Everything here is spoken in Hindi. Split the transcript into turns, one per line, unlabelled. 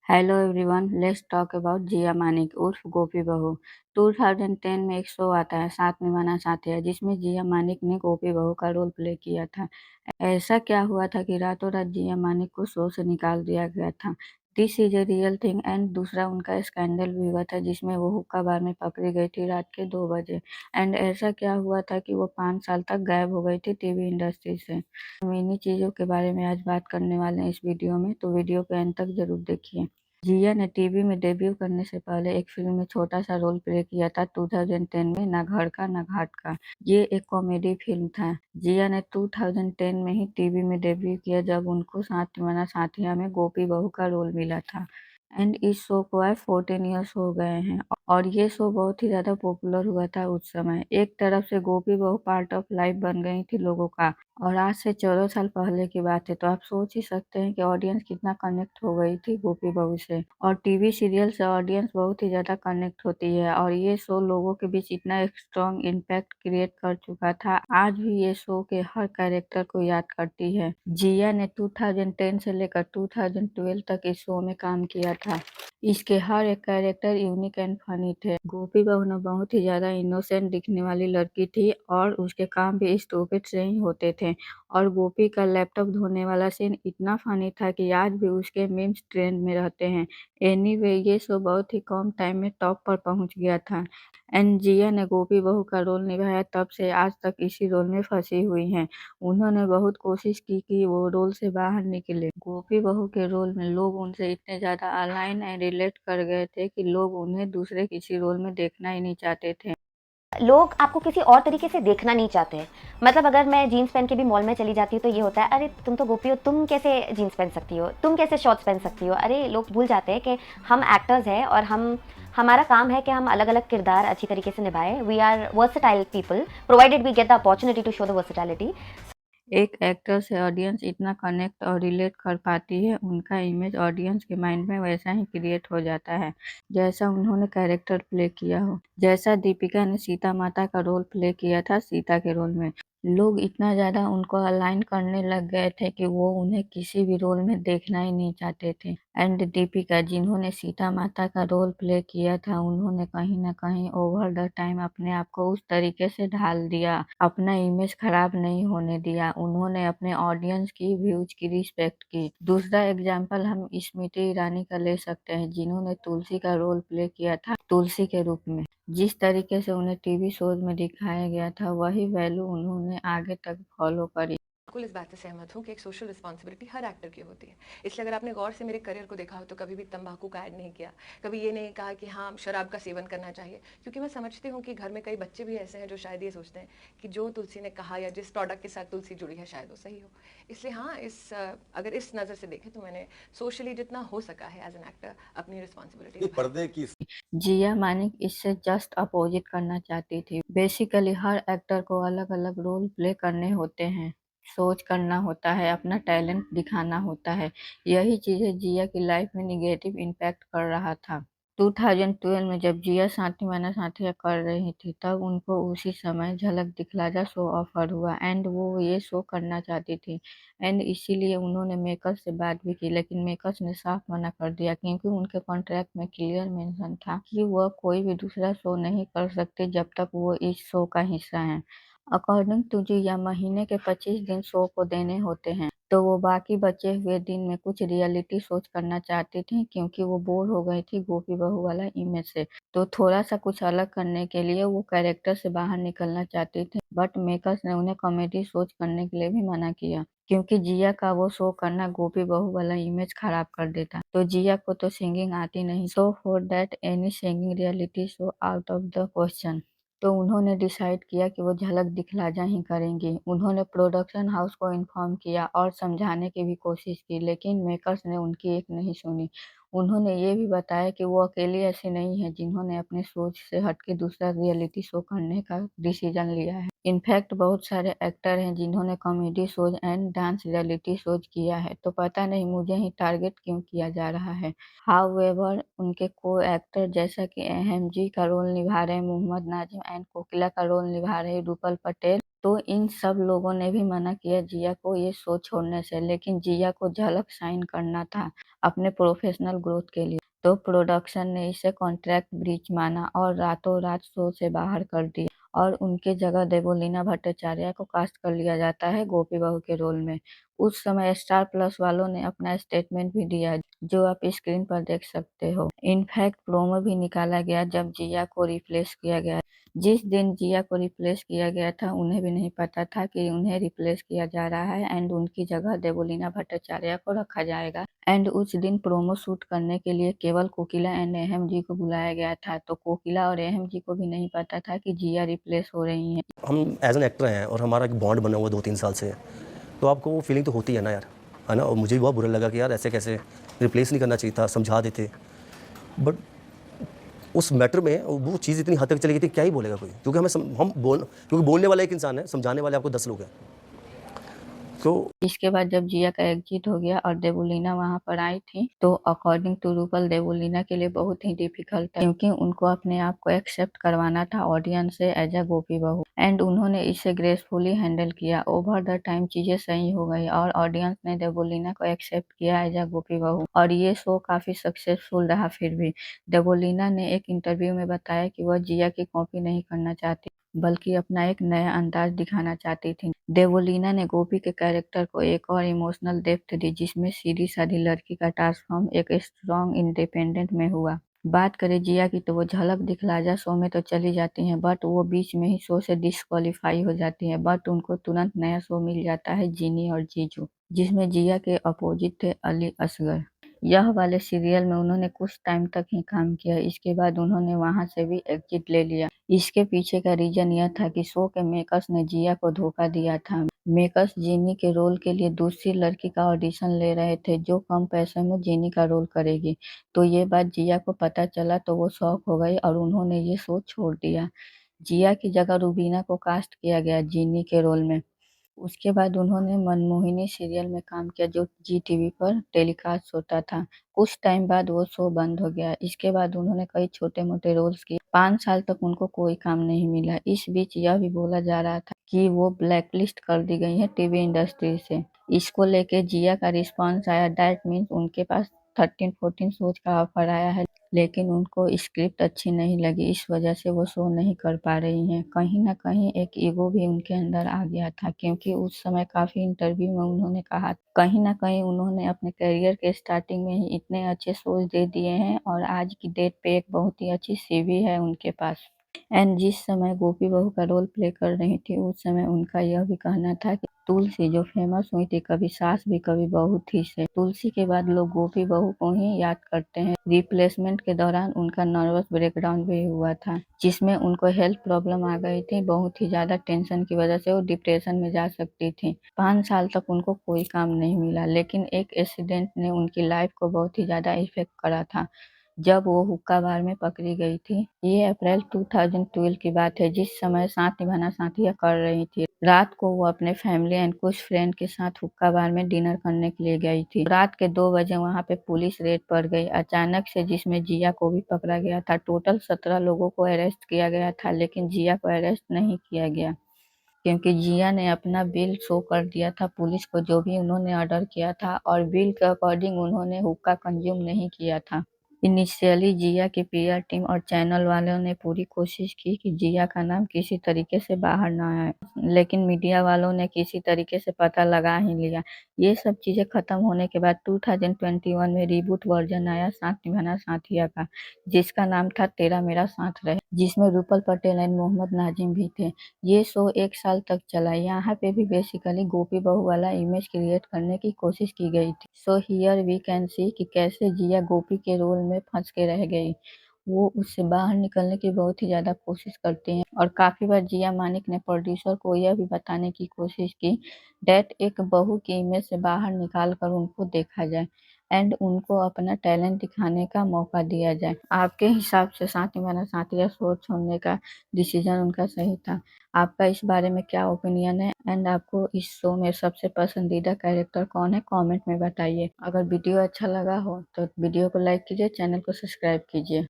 Hello everyone, let's talk about Jiya Manik उर्फ गोपी बहू। 2010 में एक शो आता है साथ निभाना साथिया, जिसमें जिया मानिक ने गोपी बहू का रोल प्ले किया था। ऐसा क्या हुआ था कि रातों रात जिया मानिक को शो से निकाल दिया गया था। This is a real thing. And दूसरा उनका स्कैंडल भी हुआ था, जिसमें वो हुक्का बार में पकड़ी गई थी रात के 2 बजे। एंड ऐसा क्या हुआ था कि वो 5 साल तक गायब हो गई थी टीवी इंडस्ट्री से। हम इन्हीं चीज़ों के बारे में आज बात करने वाले हैं इस वीडियो में, तो वीडियो के अंत तक जरूर देखिए। जिया ने टीवी में डेब्यू करने से पहले एक फिल्म में छोटा-सा रोल प्ले किया था 2010 में, ना घर का ना घाट का। ये एक कॉमेडी फिल्म था। जिया ने 2010 में ही टीवी में डेब्यू किया, जब उनको साथिया साथिया में गोपी बहू का रोल मिला था। एंड इस शो को आज 14 ईयर्स हो गए हैं और ये शो बहुत ही ज़्यादा पॉपुलर हुआ था उस समय। एक तरफ से गोपी बहू पार्ट ऑफ लाइफ बन गई थी लोगों का, और आज से 14 साल पहले की बात है, तो आप सोच ही सकते हैं कि ऑडियंस कितना कनेक्ट हो गई थी गोपी बहू से। और टीवी सीरियल से ऑडियंस बहुत ही ज़्यादा कनेक्ट होती है, और ये शो लोगों के बीच इतना एक स्ट्रॉन्ग इम्पैक्ट क्रिएट कर चुका था। आज भी ये शो के हर कैरेक्टर को याद करती है। जिया ने 2010 से लेकर 2012 तक इस शो में काम किया था। इसके हर एक कैरेक्टर यूनिक एंड फनी थे। गोपी बहू न बहुत ही ज्यादा इनोसेंट दिखने वाली लड़की थी, और उसके काम भी स्टूपिड से ही होते थे। और गोपी का लैपटॉप धोने वाला सीन इतना फनी था कि आज भी उसके मीम्स ट्रेंड में रहते हैं। एनीवे, ये शो बहुत ही कम टाइम में टॉप पर पहुंच गया था। एंड जिया ने गोपी बहू का रोल निभाया, तब से आज तक इसी रोल में फंसी हुई हैं। उन्होंने बहुत कोशिश की कि वो रोल से बाहर निकले। गोपी बहू के रोल में लोग उनसे इतने ज़्यादा अलाइन एंड रिलेट कर गए थे कि लोग उन्हें दूसरे किसी रोल में देखना ही नहीं चाहते थे।
लोग आपको किसी और तरीके से देखना नहीं चाहते हैं। मतलब अगर मैं जीन्स पहन के भी मॉल में चली जाती हूँ तो ये होता है, अरे तुम तो गोपी हो, तुम कैसे जीन्स पहन सकती हो, तुम कैसे शॉर्ट्स पहन सकती हो। अरे लोग भूल जाते हैं कि हम एक्टर्स हैं और हमारा काम है कि हम अलग अलग किरदार अच्छी तरीके से निभाएं। We are versatile people provided we get the opportunity to show the versatility.
एक एक्टर से ऑडियंस इतना कनेक्ट और रिलेट कर पाती है, उनका इमेज ऑडियंस के माइंड में वैसा ही क्रिएट हो जाता है जैसा उन्होंने कैरेक्टर प्ले किया हो। जैसा दीपिका ने सीता माता का रोल प्ले किया था सीता के रोल में, लोग इतना ज़्यादा उनको अलाइन करने लग गए थे कि वो उन्हें किसी भी रोल में देखना ही नहीं चाहते थे। एंड दीपिका, जिन्होंने सीता माता का रोल प्ले किया था, उन्होंने कहीं न कहीं ओवर द टाइम अपने आप को उस तरीके से ढाल दिया, अपना इमेज खराब नहीं होने दिया। उन्होंने अपने ऑडियंस की व्यूज की रिस्पेक्ट की। दूसरा एग्जाम्पल हम स्मृति ईरानी का ले सकते हैं, जिन्होंने तुलसी का रोल प्ले किया था तुलसी के रूप में। जिस तरीके से उन्हें टीवी शोज में दिखाया गया था, वही वैल्यू उन्होंने आगे तक फॉलो करी।
बिल्कुल इस बात से सहमत हूँ कि एक सोशल रिस्पॉन्सिबिलिटी हर एक्टर की होती है। इसलिए अगर आपने गौर से मेरे करियर को देखा हो तो कभी भी तंबाकू का ऐड नहीं किया, कभी ये नहीं कहा कि हाँ शराब का सेवन करना चाहिए, क्योंकि मैं समझती हूँ कि घर में कई बच्चे भी ऐसे हैं जो शायद ये सोचते हैं कि जो तुलसी ने कहा या जिस प्रोडक्ट के साथ तुलसी जुड़ी है शायद वो सही हो। इसलिए हाँ, अगर इस नज़र से देखें तो मैंने सोशली जितना हो सका है एज एन एक्टर अपनी रिस्पॉन्सिबिलिटी
ये पर्दे की
जिया मानिक इससे जस्ट अपोजिट करना चाहती थी। बेसिकली हर एक्टर को अलग अलग रोल प्ले करने होते हैं, सोच करना होता है, अपना टैलेंट दिखाना होता है। यही चीजें जिया की लाइफ में निगेटिव इम्पैक्ट कर रहा था। 2012 में जब जिया साथी माना साथिया कर रही थी, तब उनको उसी समय झलक दिखला जा शो ऑफर हुआ, एंड वो ये शो करना चाहती थी। एंड इसीलिए उन्होंने मेकर्स से बात भी की, लेकिन मेकर्स ने साफ मना कर दिया, क्योंकि उनके कॉन्ट्रैक्ट में क्लियर मेंशन था कि वह कोई भी दूसरा शो नहीं कर सकते जब तक वो इस शो का हिस्सा हैं। अकॉर्डिंग टू जिया, महीने के 25 दिन शो को देने होते हैं, तो वो बाकी बचे हुए दिन में कुछ रियलिटी शोज करना चाहती थी, क्योंकि वो बोर हो गई थी गोपी बहू वाला इमेज से। तो थोड़ा सा कुछ अलग करने के लिए वो कैरेक्टर से बाहर निकलना चाहती थी, बट मेकर्स ने उन्हें कॉमेडी शोज करने के लिए भी मना किया, क्योंकि जिया का वो शो करना गोपी बहू वाला इमेज खराब कर देता। तो जिया को तो सिंगिंग आती नहीं, so for that any singing reality show out of the question. तो उन्होंने डिसाइड किया कि वो झलक दिखला जा ही करेंगी। उन्होंने प्रोडक्शन हाउस को इन्फॉर्म किया और समझाने की भी कोशिश की, लेकिन मेकर्स ने उनकी एक नहीं सुनी। उन्होंने ये भी बताया कि वो अकेली ऐसी नहीं है जिन्होंने अपनी सोच से हटके दूसरा रियलिटी शो करने का डिसीजन लिया है। इनफैक्ट बहुत सारे एक्टर हैं जिन्होंने comedy shows and dance reality shows किया है, तो पता नहीं मुझे ही टारगेट क्यों किया जा रहा है। हाउएवर, उनके को एक्टर जैसा कि अहम जी का रोल निभा रहे मोहम्मद नाजिम एंड कोकिला का रोल निभा रहे रूपल पटेल, तो इन सब लोगों ने भी मना किया जिया को ये शो छोड़ने से, लेकिन जिया को झलक साइन करना था अपने प्रोफेशनल ग्रोथ के लिए। तो प्रोडक्शन ने इसे कॉन्ट्रैक्ट ब्रीच माना और रातों रात शो से बाहर कर दिया और उनकी जगह देवोलीना भट्टाचार्य को कास्ट कर लिया जाता है गोपी बहू के रोल में। उस समय स्टार प्लस वालों ने अपना स्टेटमेंट भी दिया, जो आप स्क्रीन पर देख सकते हो। इनफैक्ट प्रोमो भी निकाला गया जब जिया को रिप्लेस किया गया। जिस दिन जिया को रिप्लेस किया गया था, उन्हें भी नहीं पता था कि उन्हें रिप्लेस किया जा रहा है एंड उनकी जगह देवोलीना भट्टाचार्य को रखा जाएगा। एंड उस दिन प्रोमो शूट करने के लिए केवल कोकिला एंड एहम जी को बुलाया गया था। तो कोकिला और एहम जी को भी नहीं पता था कि जिया रिप्लेस हो रही हैं।
हम एज एन एक्टर हैं और हमारा एक बॉन्ड बना हुआ 2-3 साल से, तो आपको वो फीलिंग तो होती है ना यार, है ना। और मुझे भी बहुत बुरा लगा कि यार ऐसे कैसे, रिप्लेस नहीं करना चाहिए था, समझा देते। बट उस मैटर में वो चीज़ इतनी हद तक चली गई थी, क्या ही बोलेगा कोई, क्योंकि क्योंकि बोलने वाला एक इंसान है, समझाने वाले आपको 10 लोग हैं। तो
इसके बाद जब जिया का एग्जिट हो गया और देवोलीना वहां पर आई थी, तो अकॉर्डिंग टू रूपल देवोलीना के लिए बहुत ही डिफिकल्ट था, क्योंकि उनको अपने आप को एक्सेप्ट करवाना था ऑडियंस से एज अ गोपी बहू। एंड उन्होंने इसे ग्रेसफुली हैंडल किया। ओवर द टाइम चीजें सही हो गई और ऑडियंस ने देवोलीना को एक्सेप्ट किया एज अ गोपी बहू और ये शो काफी सक्सेसफुल रहा। फिर भी देवोलीना ने एक इंटरव्यू में बताया कि वह जिया की कॉपी नहीं करना चाहती, बल्कि अपना एक नया अंदाज दिखाना चाहती थी। देवोलीना ने गोपी के कैरेक्टर को एक और इमोशनल डेप्थ दी, जिसमें सीधी-सादी लड़की का ट्रांसफॉर्म एक स्ट्रॉन्ग इंडिपेंडेंट में हुआ। बात करें जिया की, तो वो झलक दिखला जा शो में तो चली जाती हैं, बट वो बीच में ही शो से डिस्क्वालीफाई हो जाती हैं। बट उनको तुरंत नया शो मिल जाता है जीनी और जीजू, जिसमें जिया के अपोजिट थे अली असगर। यह वाले सीरियल में उन्होंने कुछ टाइम तक ही काम किया, इसके बाद उन्होंने वहां से भी एग्जिट ले लिया। इसके पीछे का रीजन यह था कि शो के मेकर्स ने जिया को धोखा दिया था। मेकर्स जीनी के रोल के लिए दूसरी लड़की का ऑडिशन ले रहे थे, जो कम पैसे में जीनी का रोल करेगी। तो ये बात जिया को पता चला तो वो शॉक हो गई और उन्होंने ये शो छोड़ दिया। जिया की जगह रूबीना को कास्ट किया गया जीनी के रोल में। उसके बाद उन्होंने मनमोहिनी सीरियल में काम किया, जो जी टीवी पर टेलीकास्ट होता था। कुछ टाइम बाद वो शो बंद हो गया। इसके बाद उन्होंने कई छोटे-मोटे रोल्स किए। 5 साल तक उनको कोई काम नहीं मिला। इस बीच यह भी बोला जा रहा था कि वो ब्लैकलिस्ट कर दी गई हैं टीवी इंडस्ट्री से। इसको लेके जिया का रिस्पॉन्स आया, दैट मीन्स उनके पास 13-14 शोज का ऑफर आया है, लेकिन उनको स्क्रिप्ट अच्छी नहीं लगी, इस वजह से वो शो नहीं कर पा रही हैं। कहीं न कहीं एक ईगो भी उनके अंदर आ गया था, क्योंकि उस समय काफ़ी इंटरव्यू में उन्होंने कहा, कहीं न कहीं उन्होंने अपने करियर के स्टार्टिंग में ही इतने अच्छे शोज दे दिए हैं और आज की डेट पे एक बहुत ही अच्छी सीवी है उनके पास। एंड जिस समय गोपी बहू का रोल प्ले कर रही थी, उस समय उनका यह भी कहना था कि तुलसी जो फेमस हुई थी कभी सास भी कभी बहू थी से, तुलसी के बाद लोग गोपी बहू को ही याद करते हैं। रिप्लेसमेंट के दौरान उनका नर्वस ब्रेकडाउन भी हुआ था, जिसमें उनको हेल्थ प्रॉब्लम आ गई थी। बहुत ही ज्यादा टेंशन की वजह से वो डिप्रेशन में जा सकती थी। 5 साल तक उनको कोई काम नहीं मिला, लेकिन एक एक्सीडेंट ने उनकी लाइफ को बहुत ही ज्यादा इफेक्ट करा था, जब वो हुक्का बार में पकड़ी गई थी। ये अप्रैल 2012 की बात है, जिस समय साथ निभाना साथिया कर रही थी। रात को वो अपने फैमिली एंड कुछ फ्रेंड के साथ हुक्का बार में डिनर करने के लिए गई थी। रात के 2 बजे वहां पे पुलिस रेड पड़ गई अचानक से, जिसमें जिया को भी पकड़ा गया था। टोटल 17 लोगों को अरेस्ट किया गया था, लेकिन जिया को अरेस्ट नहीं किया गया, क्योंकि जिया ने अपना बिल शो कर दिया था पुलिस को, जो भी उन्होंने ऑर्डर किया था, और बिल के अकॉर्डिंग उन्होंने हुक्का कंज्यूम नहीं किया था। इनिशियली जिया की पीआर टीम और चैनल वालों ने पूरी कोशिश की कि जिया का नाम किसी तरीके से बाहर ना आए, लेकिन मीडिया वालों ने किसी तरीके से पता लगा ही लिया। ये सब चीजें खत्म होने के बाद 2021 में रिबूट वर्जन आया साथ निभाना साथिया का, जिसका नाम था तेरा मेरा साथ रहे, जिसमें रूपल पटेल एंड मोहम्मद नाजिम भी थे। ये शो 1 साल तक चला। यहाँ पे भी बेसिकली गोपी बहू वाला इमेज क्रिएट करने की कोशिश की गई थी। So here we can see कि कैसे जिया गोपी के रोल में फंस के रह गई। वो उससे बाहर निकलने की बहुत ही ज्यादा कोशिश करती हैं, और काफी बार जिया मानिक ने प्रोड्यूसर को यह भी बताने की कोशिश की डेट एक बहू की इमेज से बाहर निकाल कर उनको देखा जाए एंड उनको अपना टैलेंट दिखाने का मौका दिया जाए। आपके हिसाब से साथ निभाना साथिया शो छोड़ने का डिसीजन उनका सही था? आपका इस बारे में क्या ओपिनियन है एंड आपको इस शो में सबसे पसंदीदा कैरेक्टर कौन है, कमेंट में बताइए। अगर वीडियो अच्छा लगा हो तो वीडियो को लाइक कीजिए, चैनल को सब्सक्राइब कीजिए।